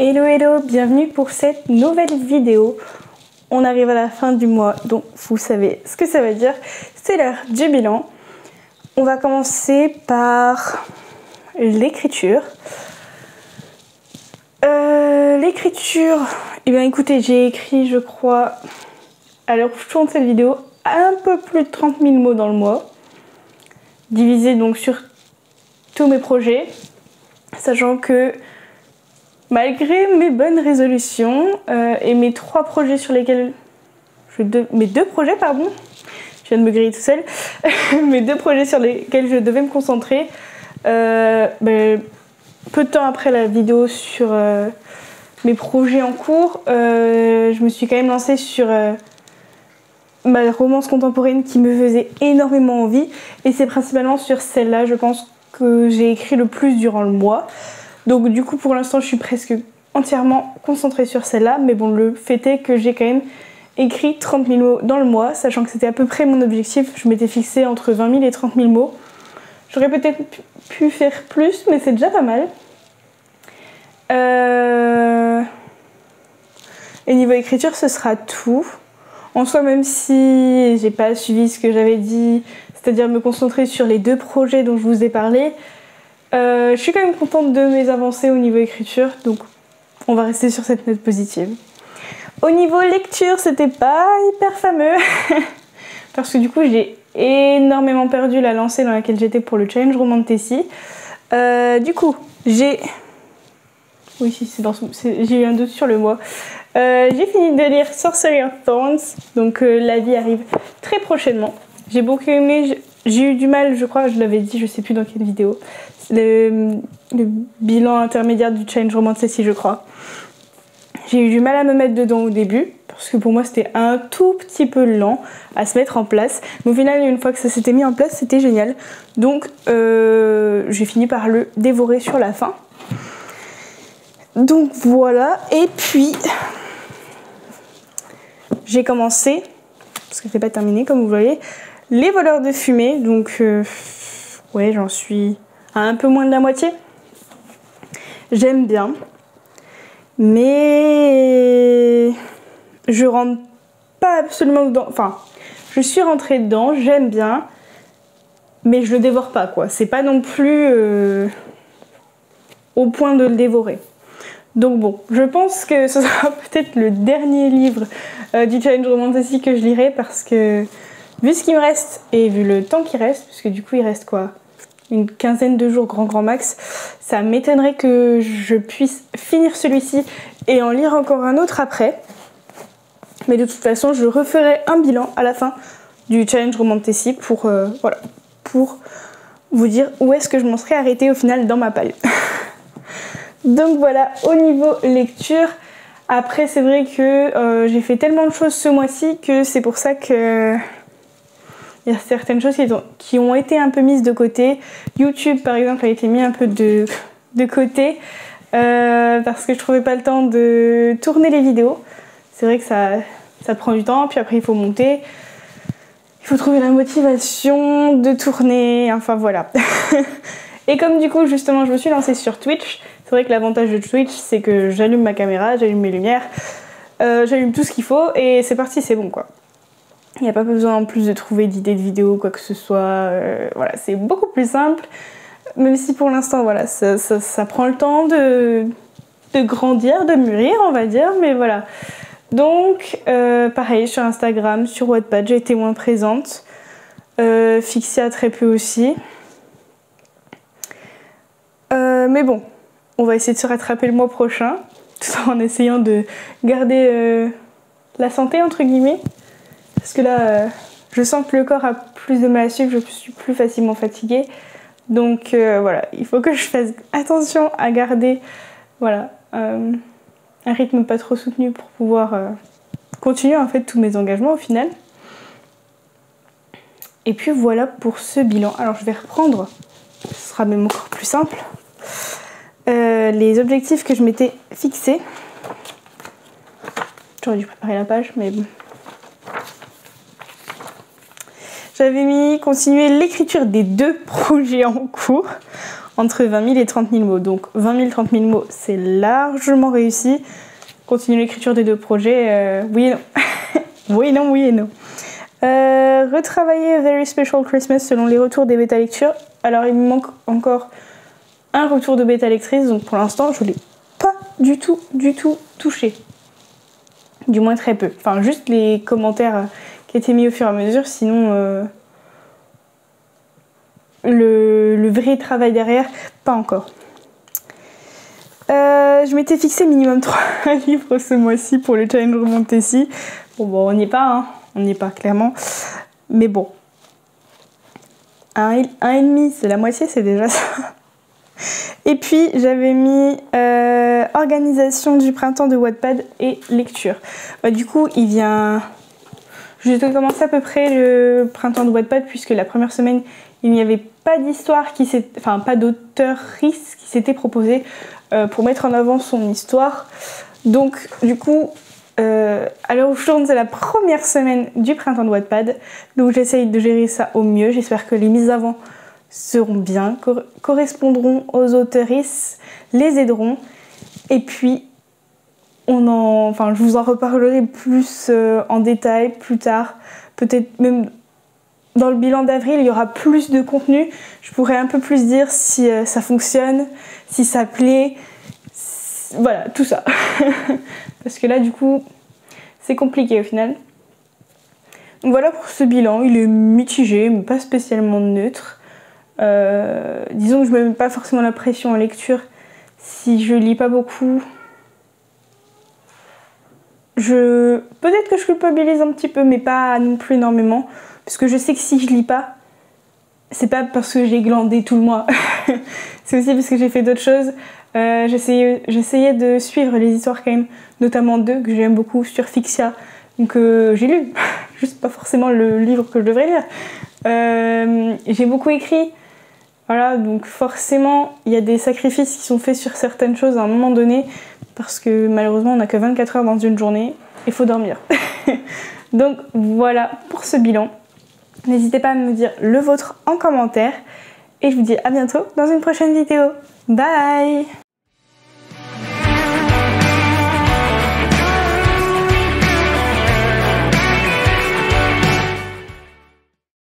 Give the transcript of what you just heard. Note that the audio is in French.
Hello hello, bienvenue pour cette nouvelle vidéo. On arrive à la fin du mois, donc vous savez ce que ça veut dire. C'est l'heure du bilan. On va commencer par l'écriture. L'écriture, eh bien écoutez, j'ai écrit, je crois, à l'heure où je tourne cette vidéo, un peu plus de 30 000 mots dans le mois. Divisé donc sur tous mes projets, sachant que malgré mes bonnes résolutions et mes trois projets sur lesquels mes deux projets, pardon, je viens de me griller tout seul, mes deux projets sur lesquels je devais me concentrer, peu de temps après la vidéo sur mes projets en cours, je me suis quand même lancée sur ma romance contemporaine qui me faisait énormément envie, et c'est principalement sur celle-là, je pense, que j'ai écrit le plus durant le mois. Donc du coup pour l'instant je suis presque entièrement concentrée sur celle-là, mais bon, le fait est que j'ai quand même écrit 30 000 mots dans le mois, sachant que c'était à peu près mon objectif. Je m'étais fixé entre 20 000 et 30 000 mots. J'aurais peut-être pu faire plus, mais c'est déjà pas mal. Et niveau écriture, ce sera tout. En soi, même si j'ai pas suivi ce que j'avais dit, c'est-à-dire me concentrer sur les deux projets dont je vous ai parlé, je suis quand même contente de mes avancées au niveau écriture, donc on va rester sur cette note positive. Au niveau lecture, c'était pas hyper fameux, parce que du coup j'ai énormément perdu la lancée dans laquelle j'étais pour le challenge roman de Tessie. Du coup, j'ai eu un doute sur le mois. J'ai fini de lire Sorcery of Thorns, donc l'avis arrive très prochainement. J'ai beaucoup aimé, j'ai eu du mal, je crois, je l'avais dit, je sais plus dans quelle vidéo, le bilan intermédiaire du challenge roman de Tessie, je crois. J'ai eu du mal à me mettre dedans au début, parce que pour moi c'était un tout petit peu lent à se mettre en place. Mais au final, une fois que ça s'était mis en place, c'était génial. Donc j'ai fini par le dévorer sur la fin. Donc voilà, et puis j'ai commencé, parce que c'est pas terminé comme vous voyez, Les voleurs de fumée. Donc ouais, j'en suis à un peu moins de la moitié. J'aime bien, mais je rentre pas absolument dedans. Enfin, je suis rentrée dedans, j'aime bien, mais je le dévore pas, quoi. C'est pas non plus au point de le dévorer. Donc bon, je pense que ce sera peut-être le dernier livre du challenge roman de Tessie que je lirai, parce que vu ce qu'il me reste et vu le temps qui reste, puisque du coup il reste quoi, une quinzaine de jours grand max, ça m'étonnerait que je puisse finir celui-ci et en lire encore un autre après. Mais de toute façon, je referai un bilan à la fin du challenge roman de Tessie pour, voilà, pour vous dire où est-ce que je m'en serais arrêtée au final dans ma palle. Donc voilà, au niveau lecture, après c'est vrai que j'ai fait tellement de choses ce mois-ci que c'est pour ça que il y a certaines choses qui ont été un peu mises de côté. YouTube par exemple a été mis un peu de côté parce que je trouvais pas le temps de tourner les vidéos. C'est vrai que ça prend du temps, puis après il faut monter, il faut trouver la motivation de tourner, enfin voilà. Et comme du coup justement je me suis lancée sur Twitch, c'est vrai que l'avantage de Twitch c'est que j'allume ma caméra, j'allume mes lumières, j'allume tout ce qu'il faut et c'est parti, c'est bon quoi. Il n'y a pas besoin en plus de trouver d'idées de vidéos, quoi que ce soit, voilà, c'est beaucoup plus simple, même si pour l'instant voilà, ça prend le temps de grandir, de mûrir on va dire, mais voilà. Donc pareil sur Instagram, sur Wattpad j'ai été moins présente, Fixia très peu aussi. Mais bon, on va essayer de se rattraper le mois prochain, tout en essayant de garder la santé entre guillemets. Parce que là, je sens que le corps a plus de mal à suivre, je suis plus facilement fatiguée. Donc voilà, il faut que je fasse attention à garder voilà, un rythme pas trop soutenu pour pouvoir continuer en fait tous mes engagements au final. Et puis voilà pour ce bilan. Alors je vais reprendre, ce sera même encore plus simple, les objectifs que je m'étais fixés. J'aurais dû préparer la page, mais bon. J'avais mis continuer l'écriture des deux projets en cours. entre 20 000 et 30 000 mots. Donc 20 000, 30 000 mots, c'est largement réussi. Continuer l'écriture des 2 projets, oui et non. Oui, non, oui et non. Retravailler A Very Special Christmas selon les retours des bêta lectures. Alors il me manque encore un retour de bêta lectrice, donc pour l'instant je ne l'ai pas du tout touché. Du moins très peu. Enfin juste les commentaires qui étaient mis au fur et à mesure, sinon le vrai travail derrière, pas encore. Je m'étais fixé minimum 3 livres ce mois-ci pour le challenge Remontessi. Bon, on n'y est pas, hein. On n'y est pas clairement. Mais bon. Un et demi, c'est la moitié, c'est déjà ça. Et puis j'avais mis organisation du printemps de Wattpad et lecture. Du coup, il vient... Je vais commencer à peu près le printemps de Wattpad puisque la première semaine, il n'y avait pas d'histoire enfin pas d'auteur-rice qui s'était proposé pour mettre en avant son histoire. Donc du coup, à l'heure où je tourne, c'est la première semaine du printemps de Wattpad. Donc j'essaye de gérer ça au mieux. J'espère que les mises avant seront bien, correspondront aux auteurices, les aideront. Et puis, je vous en reparlerai plus en détail plus tard. Peut-être même dans le bilan d'avril, il y aura plus de contenu. Je pourrai un peu plus dire si ça fonctionne, si ça plaît. Voilà, tout ça. Parce que là, du coup, c'est compliqué au final. Donc voilà pour ce bilan. Il est mitigé, mais pas spécialement neutre. Disons que je ne me mets pas forcément la pression en lecture si je lis pas beaucoup. Peut-être que je culpabilise un petit peu, mais pas non plus énormément. Parce que je sais que si je lis pas, c'est pas parce que j'ai glandé tout le mois. C'est aussi parce que j'ai fait d'autres choses. J'essayais de suivre les histoires quand même, notamment 2 que j'aime beaucoup sur Fixia. Donc j'ai lu, juste pas forcément le livre que je devrais lire. J'ai beaucoup écrit. Voilà, donc forcément, il y a des sacrifices qui sont faits sur certaines choses à un moment donné. Parce que malheureusement, on n'a que 24 heures dans une journée. Il faut dormir. Donc voilà pour ce bilan. N'hésitez pas à me dire le vôtre en commentaire. Et je vous dis à bientôt dans une prochaine vidéo. Bye!